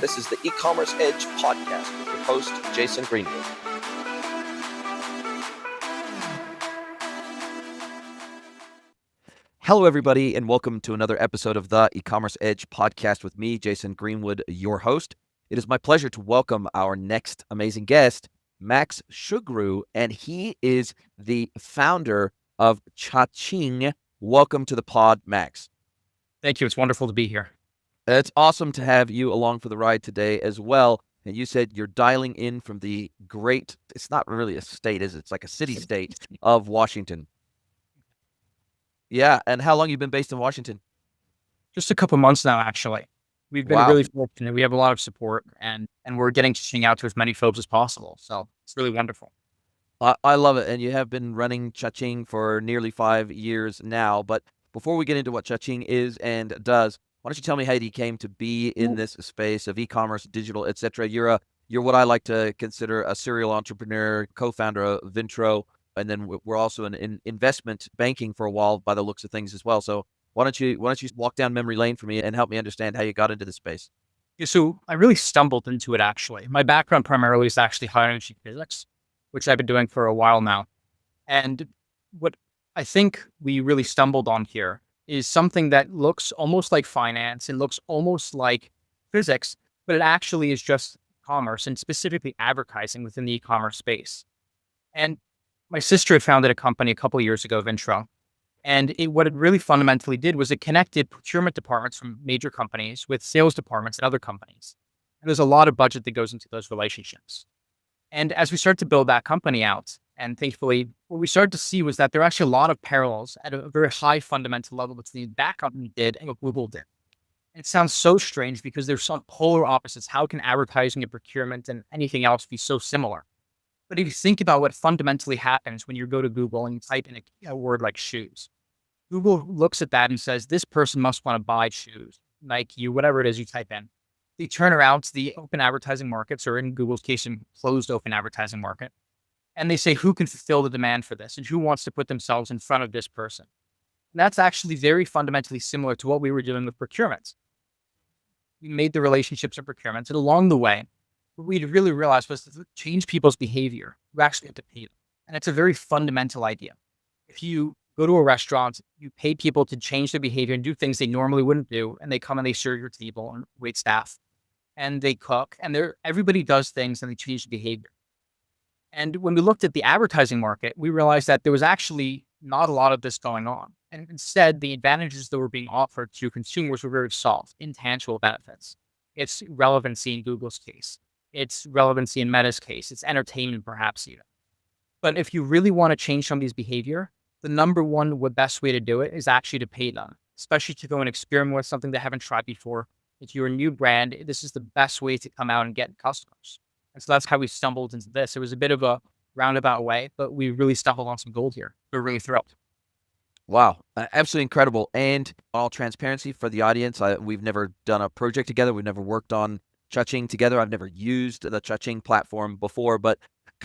This is the E-Commerce Edge podcast with your host, Jason Greenwood. Hello, everybody, and welcome to another episode of the E-Commerce Edge podcast with me, Jason Greenwood, your host. It is my pleasure to welcome our next amazing guest, Max Sugrue, and he is the founder of Chaching. Welcome to the pod, Max. Thank you. It's wonderful to be here. It's awesome to have you along for the ride today as well. And you said you're dialing in from the great, it's not really a state, is it? It's like a city-state of Washington. Yeah, and how long you been based in Washington? Just a couple months now, actually. We've been Wow. really fortunate. We have a lot of support, and we're getting Chaching out to as many folks as possible. So it's really wonderful. I love it. And you have been running Chaching for nearly 5 years now. But before we get into what Chaching is and does, why don't you tell me how you came to be in this space of e-commerce, digital, etc. You're what I like to consider a serial entrepreneur, co-founder of Vintro, and then we're also in investment banking for a while by the looks of things as well. So why don't you walk down memory lane for me and help me understand how you got into this space? Yeah, so I really stumbled into it, actually. My background primarily is actually high energy physics, which I've been doing for a while now. And what I think we really stumbled on here is something that looks almost like finance and looks almost like physics, but it actually is just commerce and specifically advertising within the e-commerce space. And my sister had founded a company a couple of years ago, Vintro. And what it really fundamentally did was it connected procurement departments from major companies with sales departments at other companies. And there's a lot of budget that goes into those relationships. And as we started to build that company out, and thankfully, what we started to see was that there are actually a lot of parallels at a very high fundamental level between that company did and what Google did. And it sounds so strange because they're some polar opposites. How can advertising and procurement and anything else be so similar? But if you think about what fundamentally happens when you go to Google and you type in a word like shoes, Google looks at that and says, this person must want to buy shoes, Nike, whatever it is you type in. They turn around to the open advertising markets, or in Google's case, in closed open advertising market, and they say, who can fulfill the demand for this and who wants to put themselves in front of this person? And that's actually very fundamentally similar to what we were doing with procurement. We made the relationships of procurement, and along the way, what we really realized was to change people's behavior. You actually have to pay them. And it's a very fundamental idea. If you go to a restaurant, you pay people to change their behavior and do things they normally wouldn't do, and they come and they serve your table and wait staff, and they cook, and everybody does things and they change the behavior. And when we looked at the advertising market, we realized that there was actually not a lot of this going on. And instead, the advantages that were being offered to consumers were very soft, intangible benefits. It's relevancy in Google's case. It's relevancy in Meta's case. It's entertainment, perhaps even. But if you really want to change somebody's behavior, the number one best way to do it is actually to pay them, especially to go and experiment with something they haven't tried before. If you're a new brand, this is the best way to come out and get customers. And so that's how we stumbled into this. It was a bit of a roundabout way, but we really stumbled on some gold here. We're really thrilled. Wow, absolutely incredible. And all transparency for the audience, we've never done a project together. We've never worked on Chaching together. I've never used the Chaching platform before, but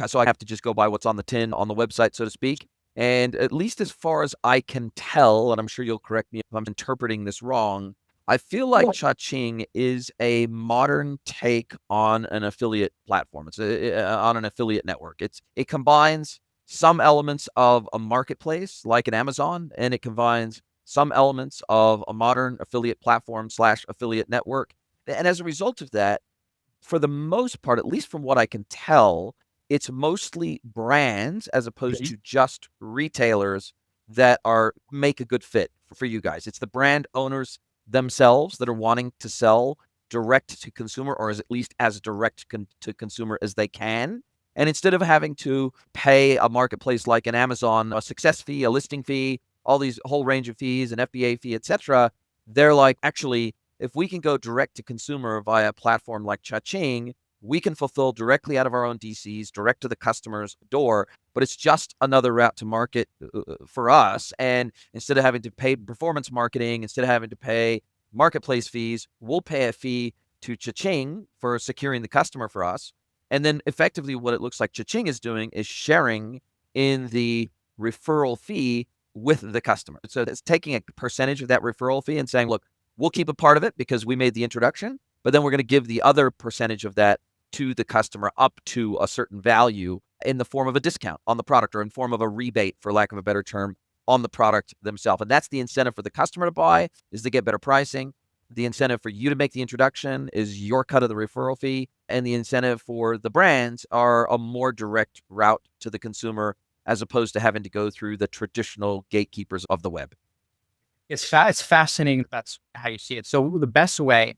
so I have to just go by what's on the tin on the website, so to speak. And at least as far as I can tell, and I'm sure you'll correct me if I'm interpreting this wrong, I feel like Chaching is a modern take on an affiliate platform. It's on an affiliate network. It combines some elements of a marketplace like an Amazon, and it combines some elements of a modern affiliate platform / affiliate network. And as a result of that, for the most part, at least from what I can tell, it's mostly brands as opposed to just retailers that make a good fit for you guys. It's the brand owners themselves that are wanting to sell direct to consumer, or at least as direct to consumer as they can. And instead of having to pay a marketplace like an Amazon a success fee, a listing fee, all these whole range of fees, an FBA fee, etc., they're like, actually, if we can go direct to consumer via a platform like Chaching, we can fulfill directly out of our own DCs, direct to the customer's door, but it's just another route to market for us. And instead of having to pay performance marketing, instead of having to pay marketplace fees, we'll pay a fee to Chaching for securing the customer for us. And then effectively what it looks like Chaching is doing is sharing in the referral fee with the customer. So it's taking a percentage of that referral fee and saying, look, we'll keep a part of it because we made the introduction, but then we're going to give the other percentage of that to the customer up to a certain value in the form of a discount on the product or in form of a rebate, for lack of a better term, on the product themselves. And that's the incentive for the customer to buy, is to get better pricing. The incentive for you to make the introduction is your cut of the referral fee. And the incentive for the brands are a more direct route to the consumer as opposed to having to go through the traditional gatekeepers of the web. It's fascinating. That's how you see it. So the best way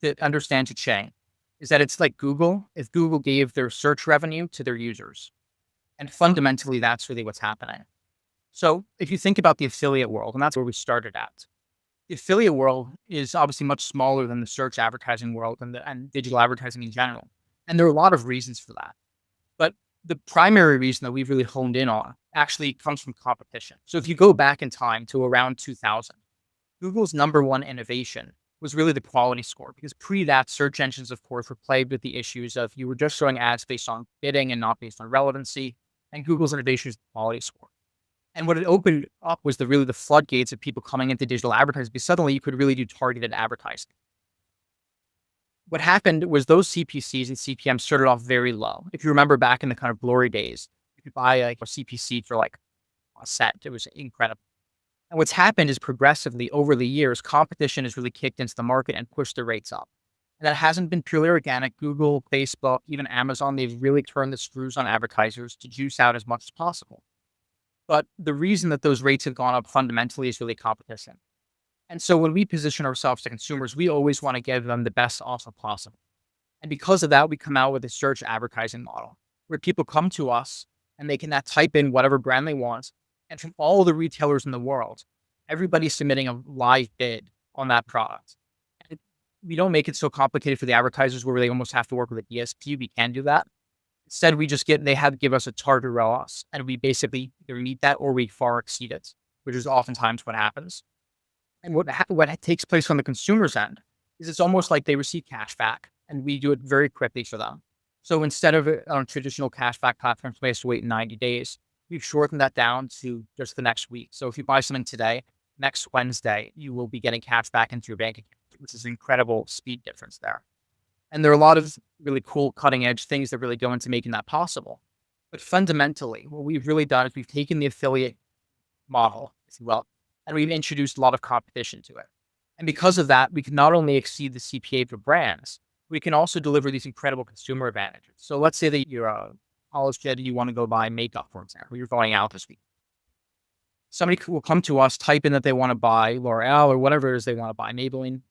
to understand Chaching is that it's like Google. If Google gave their search revenue to their users, and fundamentally, that's really what's happening. So if you think about the affiliate world, and that's where we started at, the affiliate world is obviously much smaller than the search advertising world and digital advertising in general. And there are a lot of reasons for that. But the primary reason that we've really honed in on actually comes from competition. So if you go back in time to around 2000, Google's number one innovation was really the quality score, because pre that, search engines, of course, were plagued with the issues of you were just showing ads based on bidding and not based on relevancy. And Google's innovation is the quality score. And what it opened up was the floodgates of people coming into digital advertising, because suddenly you could really do targeted advertising. What happened was those CPCs and CPMs started off very low. If you remember back in the kind of glory days, you could buy a CPC for like a set. It was incredible. And what's happened is progressively over the years, competition has really kicked into the market and pushed the rates up. And that hasn't been purely organic. Google, Facebook, even Amazon, they've really turned the screws on advertisers to juice out as much as possible. But the reason that those rates have gone up fundamentally is really competition. And so when we position ourselves to consumers, we always want to give them the best offer possible. And because of that, we come out with a search advertising model where people come to us and they can now type in whatever brand they want. And from all the retailers in the world, everybody's submitting a live bid on that product. And we don't make it so complicated for the advertisers where they almost have to work with a DSP. We can do that. Instead, they have to give us a target ROAS, and we basically either meet that or we far exceed it, which is oftentimes what happens. And what takes place on the consumer's end is it's almost like they receive cash back, and we do it very quickly for them. So instead of on traditional cash back platforms, we have to wait 90 days. We've shortened that down to just the next week. So if you buy something today, next Wednesday, you will be getting cash back into your bank account, which is an incredible speed difference there. And there are a lot of really cool cutting edge things that really go into making that possible. But fundamentally, what we've really done is we've taken the affiliate model, if you will, and we've introduced a lot of competition to it. And because of that, we can not only exceed the CPA for brands, we can also deliver these incredible consumer advantages. So let's say that you're a college kid and you want to go buy makeup, for example, you're going out this week. Somebody will come to us, type in that they want to buy L'Oreal or whatever it is they want to buy, Maybelline.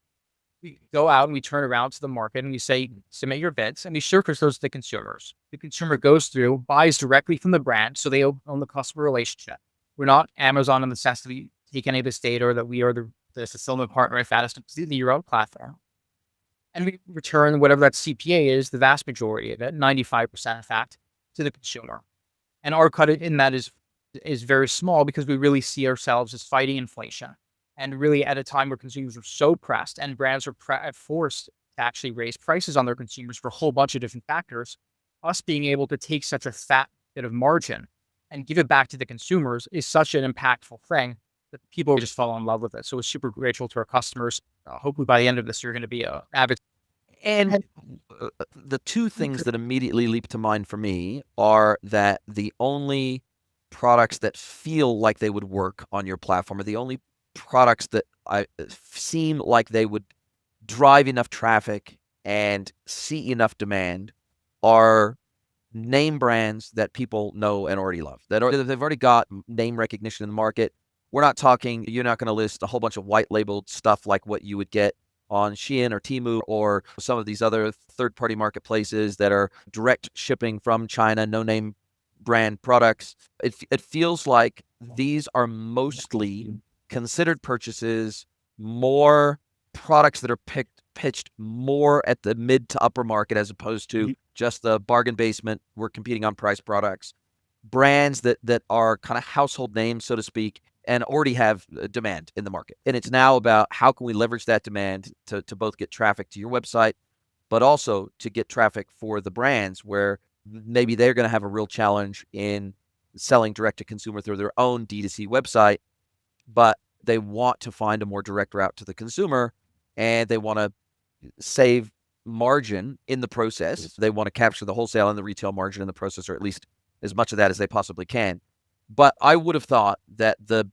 We go out and we turn around to the market and we say, submit your bids, and we surface those to the consumers. The consumer goes through, buys directly from the brand, so they own the customer relationship. We're not Amazon in the sense that we take any of this data or that we are the fulfillment partner. If that is completely your own platform. And we return whatever that CPA is, the vast majority of it, 95% in fact, to the consumer. And our cut in that is very small because we really see ourselves as fighting inflation. And really at a time where consumers are so pressed and brands are forced to actually raise prices on their consumers for a whole bunch of different factors, us being able to take such a fat bit of margin and give it back to the consumers is such an impactful thing that people just fall in love with it. So we're super grateful to our customers. Hopefully by the end of this, you're going to be an avid. And the two things that immediately leap to mind for me are that the only products that feel like they would work on your platform are the only products that seem like they would drive enough traffic and see enough demand are name brands that people know and already love. They've already got name recognition in the market. We're not talking, you're not going to list a whole bunch of white labeled stuff like what you would get on Shein or Temu or some of these other third-party marketplaces that are direct shipping from China, no-name brand products. It feels like these are mostly considered purchases, more products that are pitched more at the mid to upper market as opposed to just the bargain basement. We're competing on price products, brands that are kind of household names, so to speak, and already have demand in the market. And it's now about how can we leverage that demand to both get traffic to your website, but also to get traffic for the brands where maybe they're going to have a real challenge in selling direct to consumer through their own D2C website, but they want to find a more direct route to the consumer and they want to, save margin in the process. They want to capture the wholesale and the retail margin in the process, or at least as much of that as they possibly can. But I would have thought that the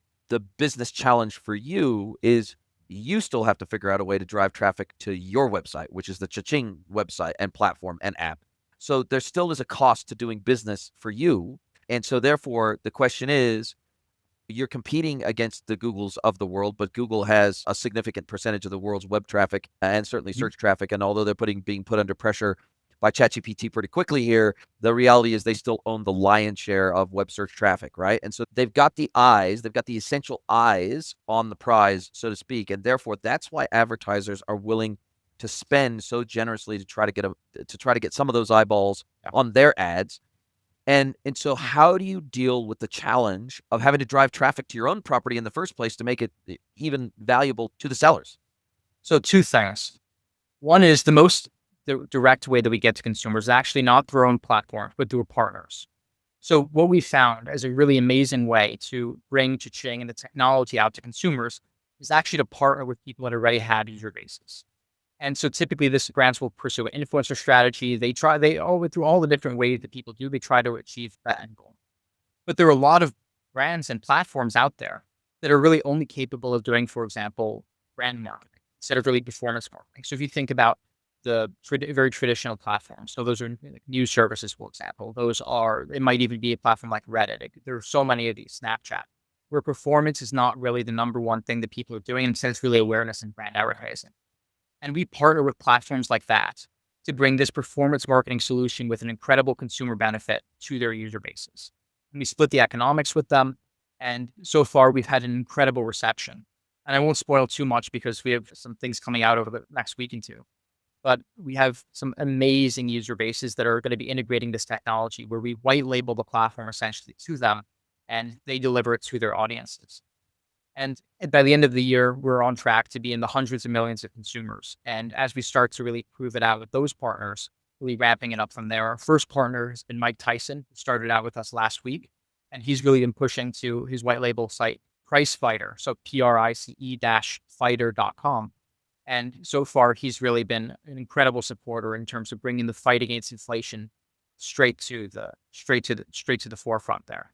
business challenge for you is you still have to figure out a way to drive traffic to your website, which is the Chaching website and platform and app. So there still is a cost to doing business for you. And so therefore the question is, you're competing against the Googles of the world, but Google has a significant percentage of the world's web traffic and certainly search traffic. And although they're being put under pressure by ChatGPT pretty quickly here, the reality is they still own the lion's share of web search traffic, right? And so they've got the essential eyes on the prize, so to speak. And therefore, that's why advertisers are willing to spend so generously to try to get some of those eyeballs on their ads. And so how do you deal with the challenge of having to drive traffic to your own property in the first place to make it even valuable to the sellers? So two things. One is the most direct way that we get to consumers is actually not through our own platform, but through partners. So what we found as a really amazing way to bring Chaching and the technology out to consumers is actually to partner with people that already had user bases. And so typically this brands will pursue an influencer strategy. Through all the different ways that people do, they try to achieve that end goal. But there are a lot of brands and platforms out there that are really only capable of doing, for example, brand marketing instead of really performance marketing. So if you think about the very traditional platforms, so those are like news services, for example. It might even be a platform like Reddit. There are so many of these, Snapchat, where performance is not really the number one thing that people are doing. Instead, it's really awareness and brand advertising. And we partner with platforms like that to bring this performance marketing solution with an incredible consumer benefit to their user bases. And we split the economics with them. And so far, we've had an incredible reception. And I won't spoil too much because we have some things coming out over the next week or two. But we have some amazing user bases that are going to be integrating this technology where we white label the platform essentially to them and they deliver it to their audiences. And by the end of the year, we're on track to be in the hundreds of millions of consumers. And as we start to really prove it out with those partners, really ramping it up from there. Our first partner has been Mike Tyson, who started out with us last week. And he's really been pushing to his white label site, Price Fighter. So price-fighter.com. And so far, he's really been an incredible supporter in terms of bringing the fight against inflation straight to the forefront there.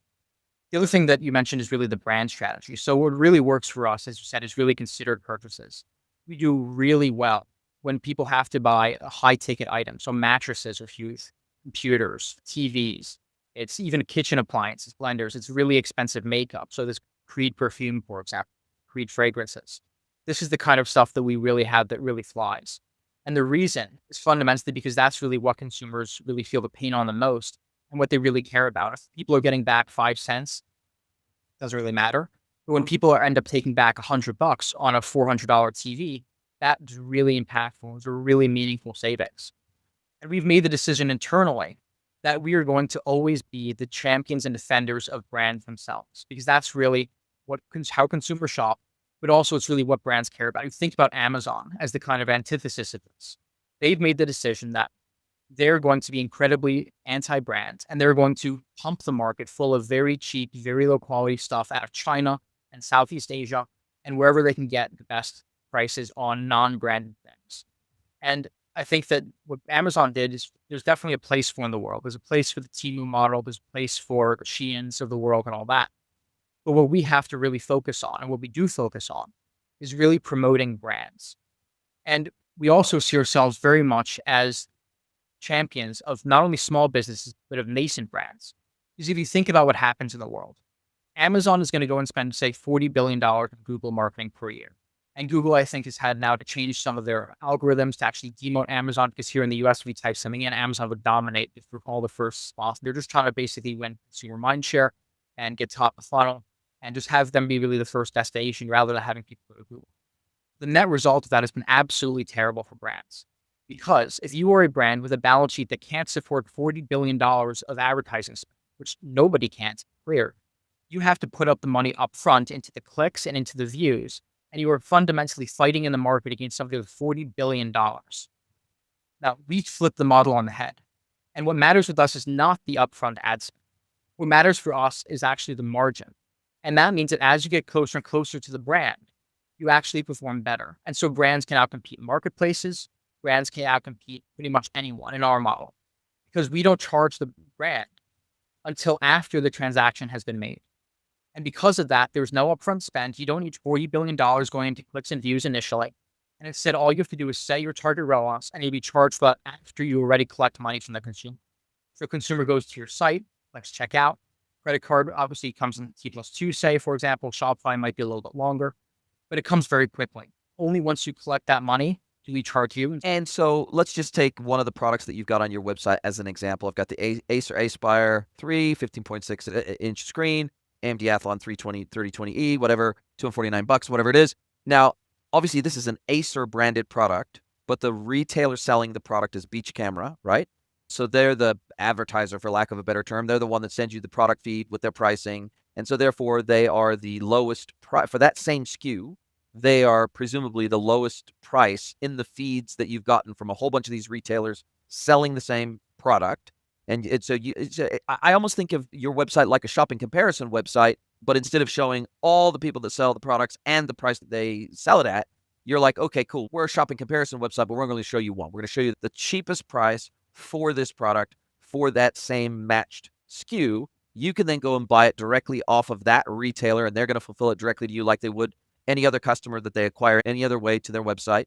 The other thing that you mentioned is really the brand strategy. So what really works for us, as you said, is really considered purchases. We do really well when people have to buy a high ticket item. So mattresses are huge, computers, TVs, it's even kitchen appliances, blenders. It's really expensive makeup. So this Creed perfume, for example, Creed fragrances. This is the kind of stuff that we really have that really flies. And the reason is fundamentally because that's really what consumers really feel the pain on the most and what they really care about. If people are getting back 5 cents, doesn't really matter. But when people end up taking back $100 on a $400 TV, that's really impactful. It's a really meaningful savings. And we've made the decision internally that we are going to always be the champions and defenders of brands themselves, because that's really how consumers shop, but also it's really what brands care about. You think about Amazon as the kind of antithesis of this. They've made the decision that they're going to be incredibly anti-brand and they're going to pump the market full of very cheap, very low quality stuff out of China and Southeast Asia and wherever they can get the best prices on non-branded things. And I think that what Amazon did is there's definitely a place for in the world. There's a place for the Temu model. There's a place for the Sheins of the world and all that. But what we have to really focus on, and what we do focus on, is really promoting brands. And we also see ourselves very much as champions of not only small businesses, but of nascent brands. Because if you think about what happens in the world, Amazon is going to go and spend, say, $40 billion in Google marketing per year. And Google, I think, has had now to change some of their algorithms to actually demote Amazon, because here in the US, if we type something in, Amazon would dominate for all the first spots. They're just trying to basically win consumer mindshare and get top of funnel and just have them be really the first destination rather than having people go to Google. The net result of that has been absolutely terrible for brands. Because if you are a brand with a balance sheet that can't support $40 billion of advertising spend, which nobody can, clear, you have to put up the money up front into the clicks and into the views. And you are fundamentally fighting in the market against something with $40 billion. Now, we flip the model on the head. And what matters with us is not the upfront ad spend. What matters for us is actually the margin. And that means that as you get closer and closer to the brand, you actually perform better. And so brands can outcompete marketplaces. brands can outcompete pretty much anyone in our model because we don't charge the brand until after the transaction has been made. And because of that, there's no upfront spend. You don't need $40 billion going into clicks and views initially. And instead, all you have to do is set your target ROAS and you'll be charged for that after you already collect money from the consumer. So the consumer goes to your site, clicks checkout. Credit card obviously comes in T+2, say, for example. Shopify might be a little bit longer, but it comes very quickly. Only once you collect that money do we charge you. And so let's just take one of the products that you've got on your website as an example. I've got the Acer Aspire 3, 15.6-inch screen, AMD Athlon 320, 3020E, whatever, $249, whatever it is. Now, obviously, this is an Acer branded product, but the retailer selling the product is Beach Camera, right? So they're the advertiser, for lack of a better term. They're the one that sends you the product feed with their pricing. And so therefore, they are the lowest price for that same SKU. They are presumably the lowest price in the feeds that you've gotten from a whole bunch of these retailers selling the same product. And I almost think of your website like a shopping comparison website, but instead of showing all the people that sell the products and the price that they sell it at, you're like, okay, cool. We're a shopping comparison website, but we're going to show you one. We're going to show you the cheapest price for this product for that same matched SKU. You can then go and buy it directly off of that retailer, and they're going to fulfill it directly to you like they would any other customer that they acquire any other way to their website.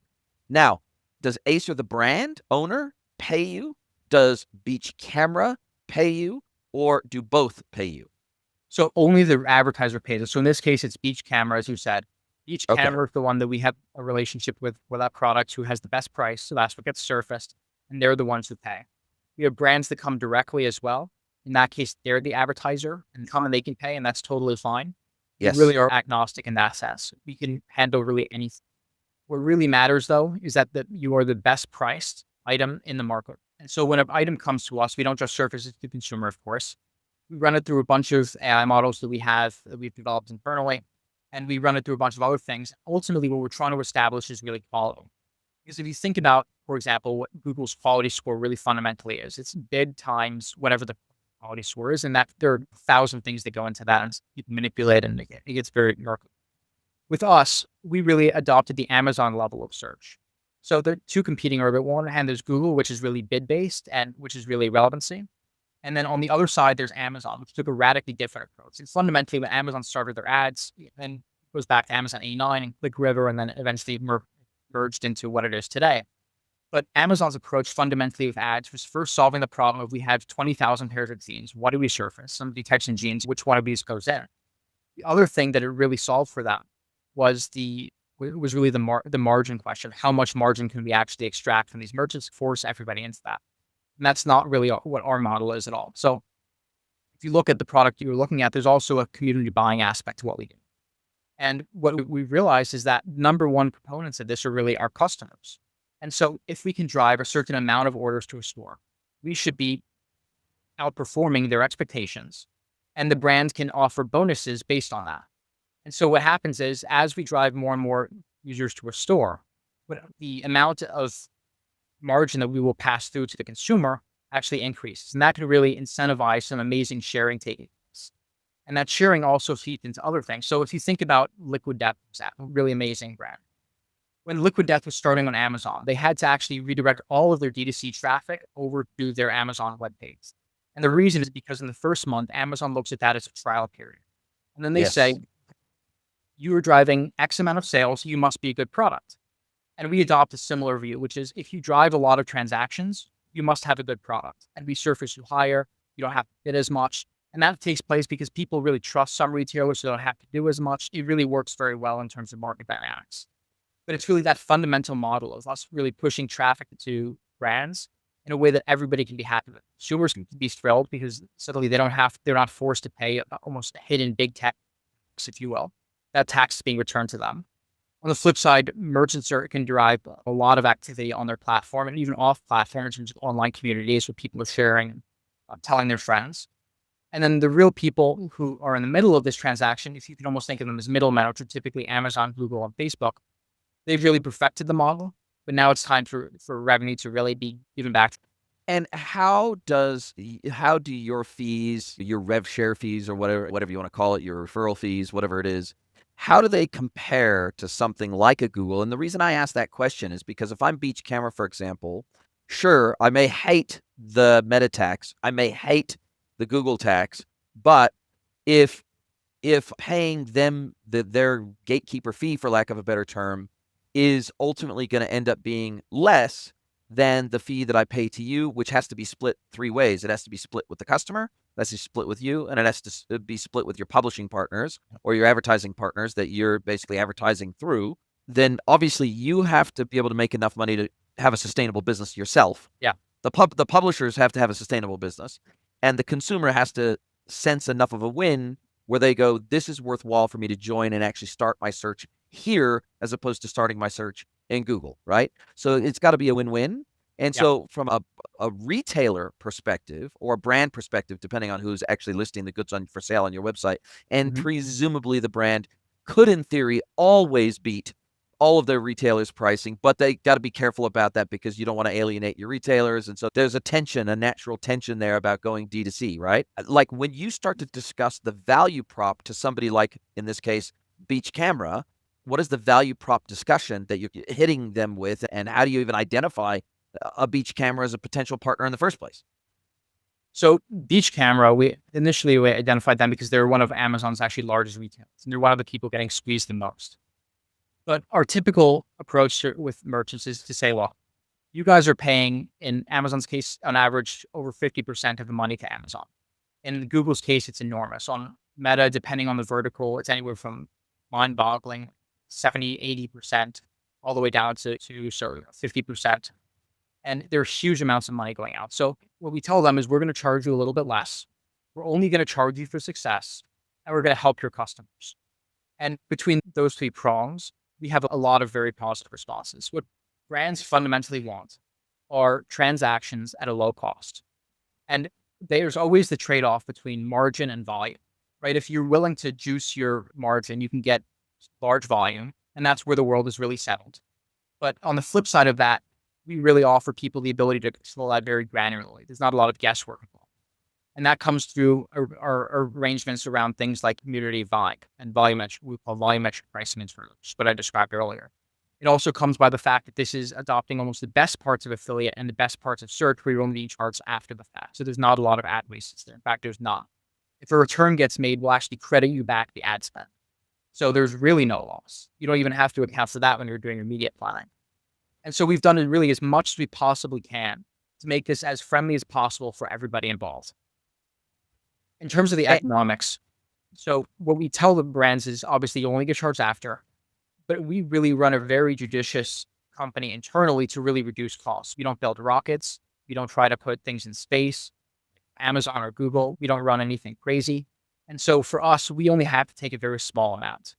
Now, does Acer, the brand owner, pay you? Does Beach Camera pay you? Or do both pay you? So only the advertiser pays us. So in this case, it's Beach Camera, as you said. Beach Camera is the one that we have a relationship with that product, who has the best price. So that's what gets surfaced. And they're the ones who pay. We have brands that come directly as well. In that case, they're the advertiser and come and they can pay, and that's totally fine. Yes. We really are agnostic in that sense. We can handle really anything. What really matters, though, is that you are the best priced item in the market. And so when an item comes to us, we don't just surface it to the consumer, of course. We run it through a bunch of AI models that we've developed internally, and we run it through a bunch of other things. Ultimately, what we're trying to establish is really quality. Because if you think about, for example, what Google's quality score really fundamentally is, it's bid times whatever the quality score is, and that there are 1,000 things that go into that, and you can manipulate, and it gets very murky. With us, we really adopted the Amazon level of search. So they're two competing orbit. On one hand, there's Google, which is really bid-based and which is really relevancy. And then on the other side, there's Amazon, which took a radically different approach. And fundamentally, when Amazon started their ads, then it goes back to Amazon 89 and ClickRiver, and then eventually merged into what it is today. But Amazon's approach fundamentally with ads was first solving the problem of we have 20,000 pairs of jeans. What do we surface? Somebody types in jeans, which one of these goes in? The other thing that it really solved for that was really the margin question. How much margin can we actually extract from these merchants, force everybody into that? And that's not really what our model is at all. So if you look at the product you're looking at, there's also a community buying aspect to what we do. And what we realized is that number one proponents of this are really our customers. And so if we can drive a certain amount of orders to a store, we should be outperforming their expectations. And the brand can offer bonuses based on that. And so what happens is, as we drive more and more users to a store, the amount of margin that we will pass through to the consumer actually increases. And that can really incentivize some amazing sharing taking place. And that sharing also feeds into other things. So if you think about Liquid Death, a really amazing brand. When Liquid Death was starting on Amazon, they had to actually redirect all of their D2C traffic over to their Amazon webpage. And the reason is because in the first month, Amazon looks at that as a trial period. And then they say, you are driving X amount of sales, you must be a good product. And we adopt a similar view, which is if you drive a lot of transactions, you must have a good product. And we surface you higher, you don't have to bid as much. And that takes place because people really trust some retailers, so they don't have to do as much. It really works very well in terms of market dynamics. But it's really that fundamental model of us really pushing traffic to brands in a way that everybody can be happy with. Consumers can be thrilled because suddenly they're not forced to pay almost a hidden big tax, if you will. That tax is being returned to them. On the flip side, merchants can derive a lot of activity on their platform and even off platform in terms of online communities where people are sharing, telling their friends. And then the real people who are in the middle of this transaction, if you can almost think of them as middlemen, which are typically Amazon, Google, and Facebook, they've really perfected the model, but now it's time for revenue to really be given back. And how do your fees, your rev share fees, or whatever you want to call it, your referral fees, whatever it is, how do they compare to something like a Google? And the reason I ask that question is because if I'm Beach Camera, for example, sure, I may hate the meta tax, I may hate the Google tax, but if paying them their gatekeeper fee, for lack of a better term, is ultimately going to end up being less than the fee that I pay to you, which has to be split three ways. It has to be split with the customer, that's split with you, and it has to be split with your publishing partners or your advertising partners that you're basically advertising through. Then obviously you have to be able to make enough money to have a sustainable business yourself. Yeah. The publishers have to have a sustainable business, and the consumer has to sense enough of a win where they go, this is worthwhile for me to join and actually start my search here as opposed to starting my search in Google, right? So it's got to be a win-win. And Yeah. so from a retailer perspective or a brand perspective, depending on who's actually listing the goods for sale on your website, and presumably the brand could in theory always beat all of their retailers' pricing, but they got to be careful about that because you don't want to alienate your retailers. And so there's a natural tension there about going D2C, right? Like when you start to discuss the value prop to somebody like, in this case, Beach Camera, what is the value prop discussion that you're hitting them with? And how do you even identify a Beach Camera as a potential partner in the first place? So Beach Camera, we identified them because they're one of Amazon's actually largest retailers, and they're one of the people getting squeezed the most. But our typical approach with merchants is to say, well, you guys are paying, in Amazon's case, on average, over 50% of the money to Amazon. In Google's case, it's enormous. On Meta, depending on the vertical, it's anywhere from mind-boggling 70, 80%, all the way down to 50%. And there's huge amounts of money going out. So what we tell them is we're going to charge you a little bit less. We're only going to charge you for success, and we're going to help your customers. And between those three prongs, we have a lot of very positive responses. What brands fundamentally want are transactions at a low cost. And there's always the trade-off between margin and volume, right? If you're willing to juice your margin, you can get large volume, and that's where the world is really settled. But on the flip side of that, we really offer people the ability to control that very granularly. There's not a lot of guesswork involved. And that comes through our arrangements around things like community buying and volumetric, we call volumetric pricing internally, which is what I described earlier. It also comes by the fact that this is adopting almost the best parts of affiliate and the best parts of search where you're only being charged after the fact. So there's not a lot of ad wastage there. In fact, there's not. If a return gets made, we'll actually credit you back the ad spend. So there's really no loss. You don't even have to account for that when you're doing your media planning. And so we've done it really as much as we possibly can to make this as friendly as possible for everybody involved. In terms of the economics, so what we tell the brands is obviously you only get charged after, but we really run a very judicious company internally to really reduce costs. We don't build rockets. We don't try to put things in space. Amazon or Google, we don't run anything crazy. And so for us, we only have to take a very small amount.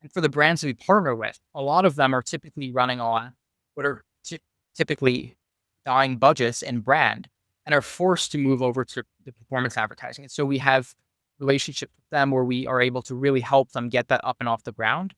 And for the brands that we partner with, a lot of them are typically running on what are typically dying budgets in brand and are forced to move over to the performance advertising. And so we have relationships with them where we are able to really help them get that up and off the ground.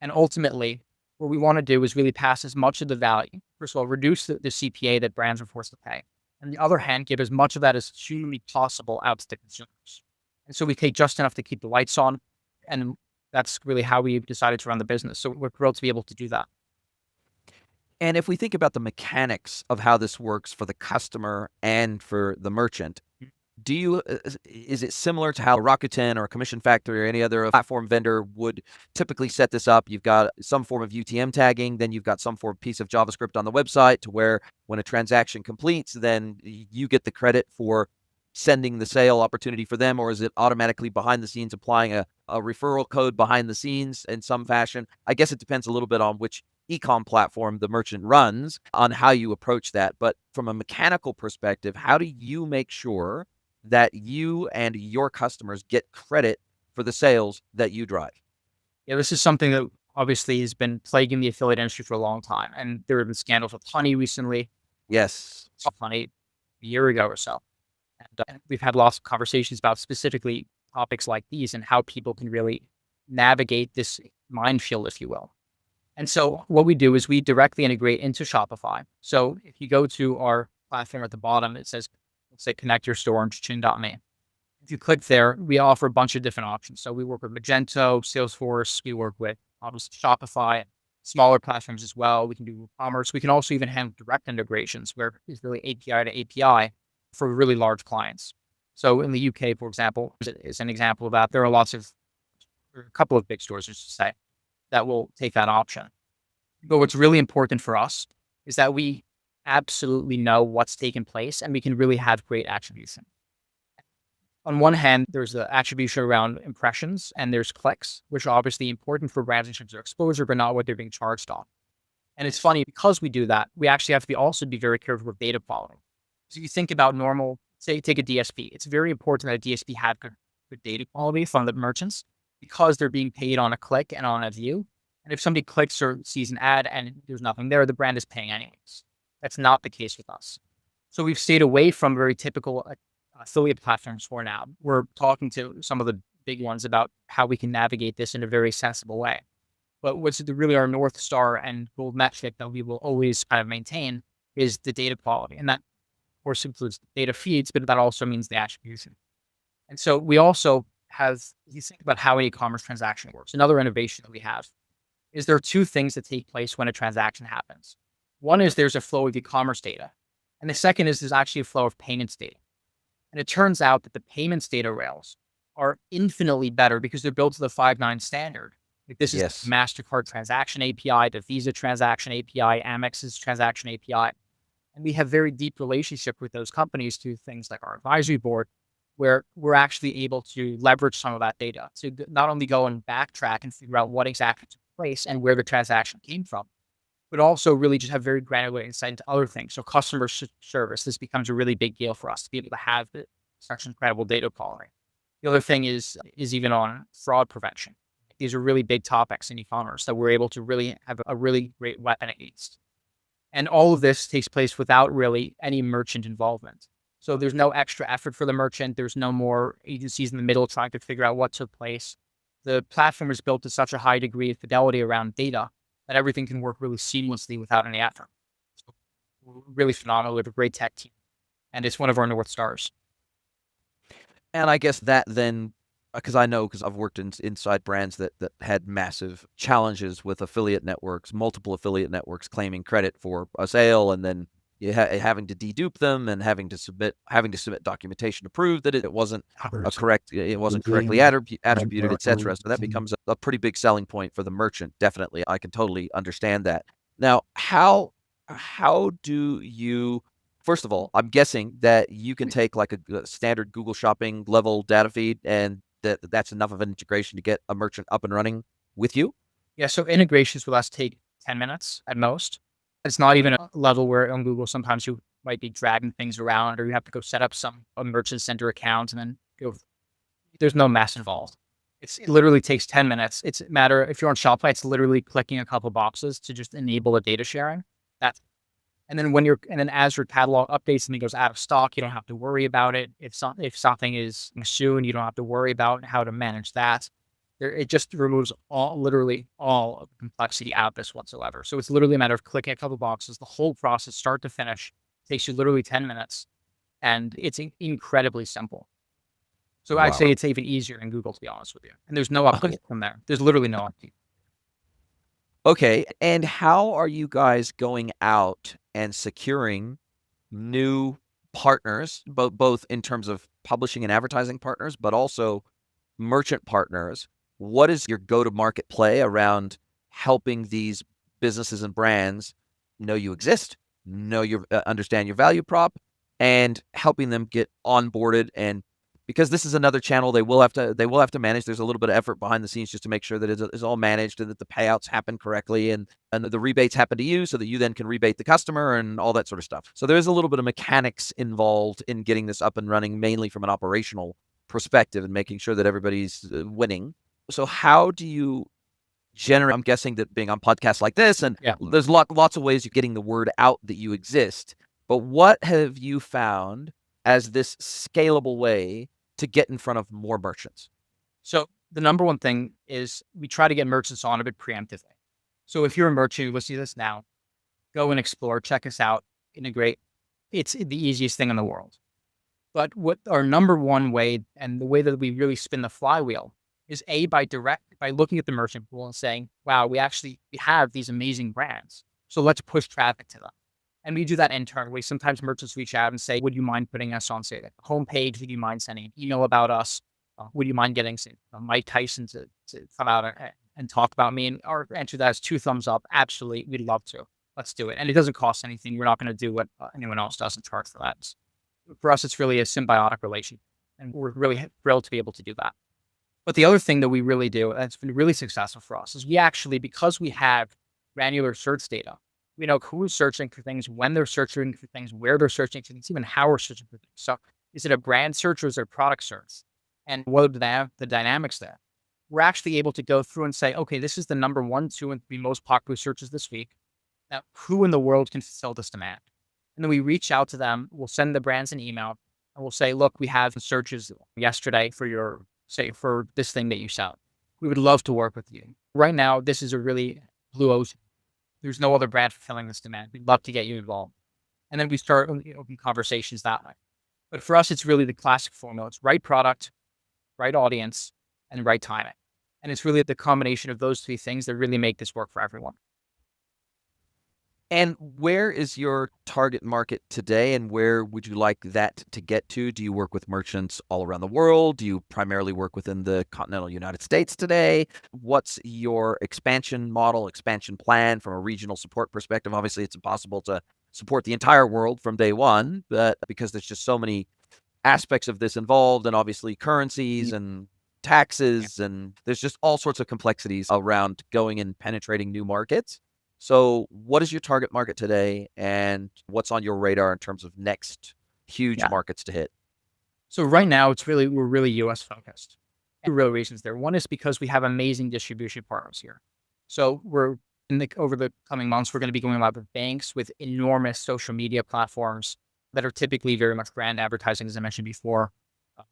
And ultimately, what we want to do is really pass as much of the value. First of all, reduce the CPA that brands are forced to pay. And on the other hand, give as much of that as humanly possible out to the consumers. And so we take just enough to keep the lights on. And that's really how we decided to run the business. So we're thrilled to be able to do that. And if we think about the mechanics of how this works for the customer and for the merchant, is it similar to how Rakuten or Commission Factory or any other platform vendor would typically set this up? You've got some form of UTM tagging, then you've got some form of piece of JavaScript on the website to where when a transaction completes, then you get the credit for sending the sale opportunity for them, or is it automatically behind the scenes applying a referral code behind the scenes in some fashion? I guess it depends a little bit on which e-com platform the merchant runs on how you approach that. But from a mechanical perspective, how do you make sure that you and your customers get credit for the sales that you drive? Yeah, this is something that obviously has been plaguing the affiliate industry for a long time. And there have been scandals with Honey recently. Yes. Honey a year ago or so. And we've had lots of conversations about specifically topics like these and how people can really navigate this minefield, if you will. And so what we do is we directly integrate into Shopify. So if you go to our platform at the bottom, it says, let's say, connect your store on Chaching.me. If you click there, we offer a bunch of different options. So we work with Magento, Salesforce, we work with obviously Shopify, smaller platforms as well. We can do commerce. We can also even handle direct integrations where it's really API to API for really large clients. So in the UK, for example, is an example of that. There are a couple of big stores, I should say, that will take that option. But what's really important for us is that we absolutely know what's taken place and we can really have great attribution. On one hand, there's the attribution around impressions and there's clicks, which are obviously important for brands in terms of exposure, but not what they're being charged on. And it's funny because we do that, we actually have to also be very careful with data quality. So you think about normal, say, take a DSP. It's very important that a DSP have good data quality from the merchants because they're being paid on a click and on a view. And if somebody clicks or sees an ad and there's nothing there, the brand is paying anyways. That's not the case with us. So we've stayed away from very typical affiliate platforms for now. We're talking to some of the big ones about how we can navigate this in a very sensible way. But what's really our North Star and gold metric that we will always kind of maintain is the data quality. And that, of course, includes data feeds, but that also means the attribution. And so we also have, if you think about how an e-commerce transaction works, another innovation that we have is there are two things that take place when a transaction happens. One is there's a flow of e-commerce data. And the second is there's actually a flow of payments data. And it turns out that the payments data rails are infinitely better because they're built to the 5.9 standard. Like this is the MasterCard transaction API, the Visa transaction API, Amex's transaction API. And we have very deep relationship with those companies through things like our advisory board, where we're actually able to leverage some of that data to not only go and backtrack and figure out what exactly took place and where the transaction came from, but also really just have very granular insight into other things. So customer service, this becomes a really big deal for us to be able to have such incredible data quality. The other thing is even on fraud prevention. These are really big topics in e-commerce that we're able to really have a really great weapon against. And all of this takes place without really any merchant involvement. So there's no extra effort for the merchant. There's no more agencies in the middle trying to figure out what took place. The platform is built to such a high degree of fidelity around data that everything can work really seamlessly without any effort. So really phenomenal. We have a great tech team, and it's one of our North Stars. And I guess that then, because I've worked inside brands that had massive challenges with affiliate networks, multiple affiliate networks claiming credit for a sale, and then having to dedupe them and having to submit documentation to prove that it wasn't correctly attributed, etc. So that becomes a pretty big selling point for the merchant. Definitely, I can totally understand that. Now, how do you? First of all, I'm guessing that you can take like a standard Google Shopping level data feed, and that's enough of an integration to get a merchant up and running with you. Yeah. So integrations with us take 10 minutes at most. It's not even a level where on Google, sometimes you might be dragging things around or you have to go set up a merchant center account and then go. There's no mess involved. It literally takes 10 minutes. It's a matter, if you're on Shopify, it's literally clicking a couple boxes to just enable the data sharing. And then as your catalog updates and it goes out of stock, you don't have to worry about it. If something is soon, you don't have to worry about how to manage that. It just removes literally all of the complexity out of this whatsoever. So it's literally a matter of clicking a couple boxes. The whole process, start to finish, takes you literally 10 minutes, and it's incredibly simple. So I'd say it's even easier in Google, to be honest with you. And there's no update from there. There's literally no update. Okay, and how are you guys going out and securing new partners, both in terms of publishing and advertising partners, but also merchant partners? What is your go-to-market play around helping these businesses and brands know you exist, understand your value prop, and helping them get onboarded? And because this is another channel they will have to manage, there's a little bit of effort behind the scenes just to make sure that it's all managed and that the payouts happen correctly and the rebates happen to you so that you then can rebate the customer and all that sort of stuff. So there is a little bit of mechanics involved in getting this up and running, mainly from an operational perspective and making sure that everybody's winning. So how do you generate? I'm guessing that being on podcasts like this, and there's lots of ways you're getting the word out that you exist. But what have you found as this scalable way to get in front of more merchants? So the number one thing is we try to get merchants on a bit preemptively. So if you're a merchant, let's do this now, go and explore, check us out, integrate. It's the easiest thing in the world. But what our number one way and the way that we really spin the flywheel is by looking at the merchant pool and saying, wow, we have these amazing brands. So let's push traffic to them. And we do that internally. Sometimes merchants reach out and say, would you mind putting us on, say, the homepage? Would you mind sending an email about us? Would you mind getting, say, Mike Tyson to come out and talk about me? And our answer to that is 2 thumbs up. Absolutely. We'd love to. Let's do it. And it doesn't cost anything. We're not going to do what anyone else does and charge for that. For us, it's really a symbiotic relationship. And we're really thrilled to be able to do that. But the other thing that we really do that's been really successful for us is we actually, because we have granular search data, we know who's searching for things, when they're searching for things, where they're searching for things, even how we're searching for things. So is it a brand search or is it a product search? And what are the dynamics there? We're actually able to go through and say, okay, this is the number 1, 2, and 3 most popular searches this week. Now, who in the world can fulfill this demand? And then we reach out to them. We'll send the brands an email and we'll say, look, we have searches yesterday for for this thing that you sell. We would love to work with you. Right now, this is a really blue ocean. There's no other brand fulfilling this demand. We'd love to get you involved. And then we start open conversations that way. But for us, it's really the classic formula. It's right product, right audience, and right timing. And it's really the combination of those 3 things that really make this work for everyone. And where is your target market today, and where would you like that to get to? Do you work with merchants all around the world? Do you primarily work within the continental United States today? What's your expansion model, expansion plan from a regional support perspective? Obviously, it's impossible to support the entire world from day one, but because there's just so many aspects of this involved, and obviously currencies and taxes, and there's just all sorts of complexities around going and penetrating new markets. So what is your target market today, and what's on your radar in terms of next huge markets to hit? So right now, we're really US focused. 2 real reasons there. One is because we have amazing distribution partners here. So over the coming months, we're going to be going live with banks with enormous social media platforms that are typically very much brand advertising, as I mentioned before.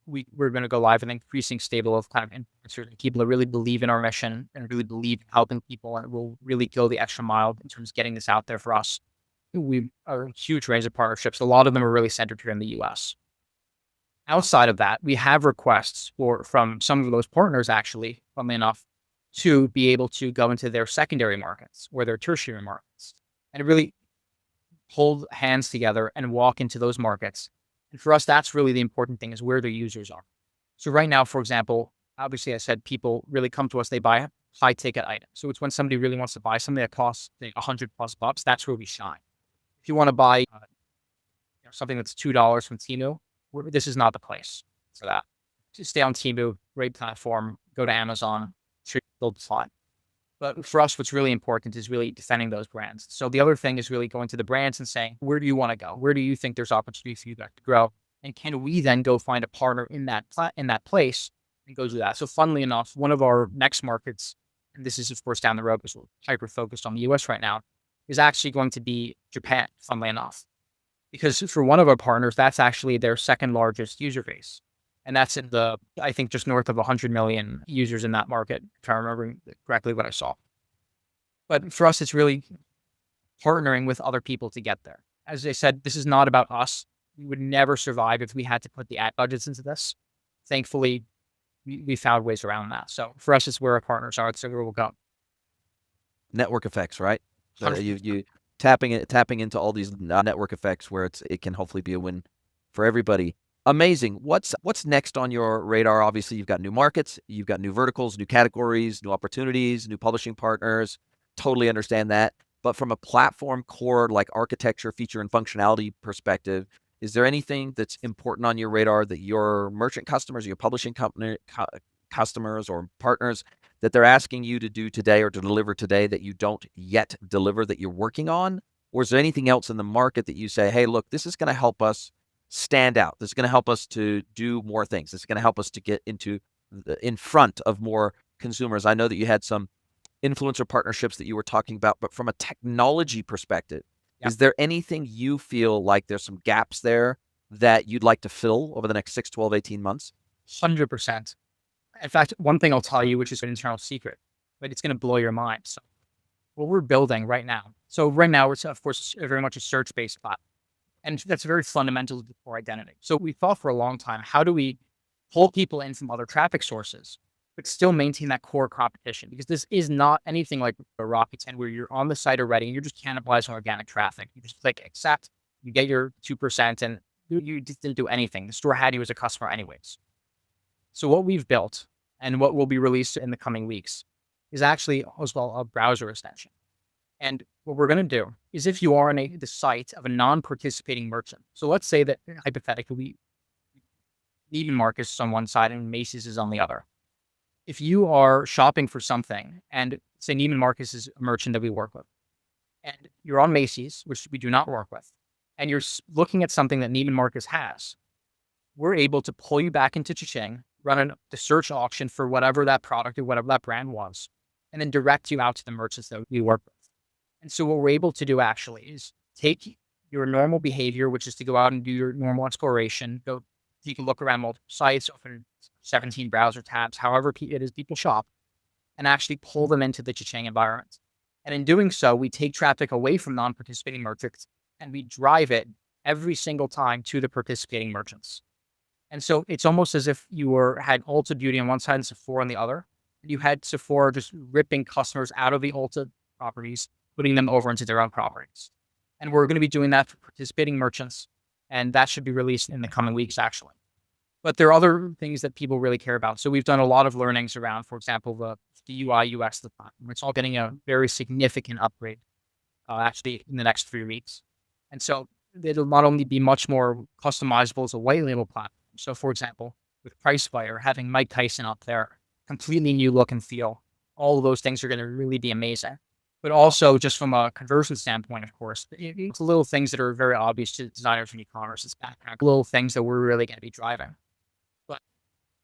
We're going to go live with an increasing stable of kind of influencers and people that really believe in our mission and really believe in helping people, and will really go the extra mile in terms of getting this out there for us. We are a huge range of partnerships. A lot of them are really centered here in the US. Outside of that, we have requests from some of those partners, actually, funnily enough, to be able to go into their secondary markets or their tertiary markets and really hold hands together and walk into those markets. And for us, that's really the important thing, is where the users are. So right now, for example, obviously I said people really come to us, they buy high ticket items. So it's when somebody really wants to buy something that costs $100+, that's where we shine. If you want to buy something that's $2 from Temu, this is not the place for that. Just stay on Temu, great platform, go to Amazon, build fine. But for us, what's really important is really defending those brands. So the other thing is really going to the brands and saying, where do you want to go? Where do you think there's opportunity for you guys to grow? And can we then go find a partner in that place and go do that? So funnily enough, one of our next markets, and this is of course down the road because we're hyper focused on the US right now, is actually going to be Japan, funnily enough. Because for one of our partners, that's actually their second largest user base. And that's I think just north of 100 million users in that market, if I'm remembering correctly what I saw. But for us, it's really partnering with other people to get there. As I said, this is not about us. We would never survive if we had to put the ad budgets into this. Thankfully, we found ways around that. So for us, it's where our partners are. It's where we'll go. Network effects, right? You tapping into all these network effects where it can hopefully be a win for everybody. Amazing. What's next on your radar? Obviously, you've got new markets, you've got new verticals, new categories, new opportunities, new publishing partners. Totally understand that. But from a platform core, like architecture, feature, and functionality perspective, is there anything that's important on your radar that your merchant customers, your publishing company customers or partners, that they're asking you to do today or to deliver today that you don't yet deliver, that you're working on? Or is there anything else in the market that you say, hey, look, this is going to help us stand out. This is going to help us to do more things. This is going to help us to get in front of more consumers. I know that you had some influencer partnerships that you were talking about, but from a technology perspective, is there anything you feel like there's some gaps there that you'd like to fill over the next 6, 12, 18 months? 100%. In fact, one thing I'll tell you, which is an internal secret, but it's going to blow your mind. So what we're building right now. So right now, it's of course very much a search-based platform. And that's very fundamental to the core identity. So we thought for a long time, how do we pull people in from other traffic sources, but still maintain that core competition? Because this is not anything like a Rocket 10 where you're on the site already and you're just cannibalizing organic traffic. You just click accept, you get your 2%, and you just didn't do anything. The store had you as a customer anyways. So what we've built and what will be released in the coming weeks is actually as well a browser extension. And what we're going to do is if you are on the site of a non-participating merchant, so let's say that hypothetically, Neiman Marcus is on one side and Macy's is on the other. If you are shopping for something and say Neiman Marcus is a merchant that we work with, and you're on Macy's, which we do not work with, and you're looking at something that Neiman Marcus has, we're able to pull you back into Chaching, run the search auction for whatever that product or whatever that brand was, and then direct you out to the merchants that we work with. And so what we're able to do actually is take your normal behavior, which is to go out and do your normal exploration, go take a look around multiple sites, open 17 browser tabs, however it is people shop, and actually pull them into the Chaching environment. And in doing so, we take traffic away from non-participating merchants and we drive it every single time to the participating merchants. And so it's almost as if you had Ulta Beauty on one side and Sephora on the other. And you had Sephora just ripping customers out of the Ulta properties, putting them over into their own properties. And we're going to be doing that for participating merchants. And that should be released in the coming weeks, actually. But there are other things that people really care about. So we've done a lot of learnings around, for example, the UI, UX of the platform. It's all getting a very significant upgrade, actually, in the next 3 weeks. And so it'll not only be much more customizable as a white label platform. So, for example, with PriceFire, having Mike Tyson up there, completely new look and feel, all of those things are going to really be amazing. But also, just from a conversion standpoint, of course, it's little things that are very obvious to designers in e-commerce. It's background, little things that we're really going to be driving. But